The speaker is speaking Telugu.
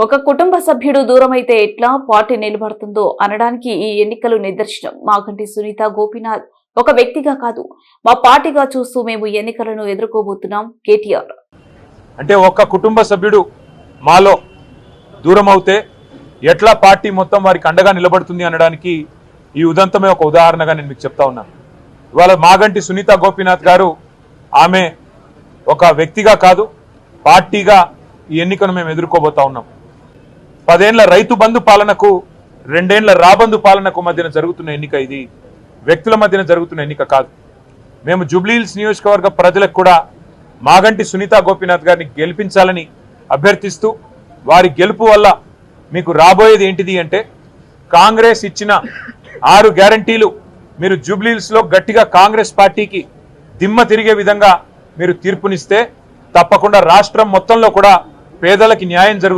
ఒక కుటుంబ సభ్యుడు దూరమైతే ఎట్లా పార్టీ నిలబడుతుందో అనడానికి ఈ ఎన్నికలు నిదర్శనం. మాగంటి సునీత గోపీనాథ్ ఒక వ్యక్తిగా కాదు, మా పార్టీగా చూస్తూ మేము ఎన్నికలను ఎదుర్కోబోతున్నాం. కేటీఆర్ అంటే ఒక కుటుంబ సభ్యుడు మాలో దూరం అవుతే ఎట్లా పార్టీ మొత్తం వారికి అండగా నిలబడుతుంది అనడానికి ఈ ఉదంతమే ఒక ఉదాహరణగా నేను మీకు చెప్తా ఉన్నాను. ఇవాళ మాగంటి సునీత గోపీనాథ్ గారు ఆమె ఒక వ్యక్తిగా కాదు, పార్టీగా ఈ ఎన్నికను మేము ఎదుర్కోబోతా ఉన్నాం. 10 ఏళ్ల రైతు బంధు పాలనకు 2 ఏళ్ల రాబంధు పాలనకు మధ్యన జరుగుతున్న ఎన్నిక ఇది. వ్యక్తుల మధ్యన జరుగుతున్న ఎన్నిక కాదు. మేము జూబ్లీహిల్స్ నియోజకవర్గ ప్రజలకు కూడా మాగంటి సునీత గోపీనాథ్ గారిని గెలిపించాలని అభ్యర్థిస్తూ, వారి గెలుపు వల్ల మీకు రాబోయేది ఏంటిది అంటే, కాంగ్రెస్ ఇచ్చిన 6 గ్యారంటీలు మీరు జూబ్లీహిల్స్ లో గట్టిగా కాంగ్రెస్ పార్టీకి దిమ్మ తిరిగే విధంగా మీరు తీర్పునిస్తే తప్పకుండా రాష్ట్రం మొత్తంలో కూడా పేదలకి న్యాయం జరుగుతుంది.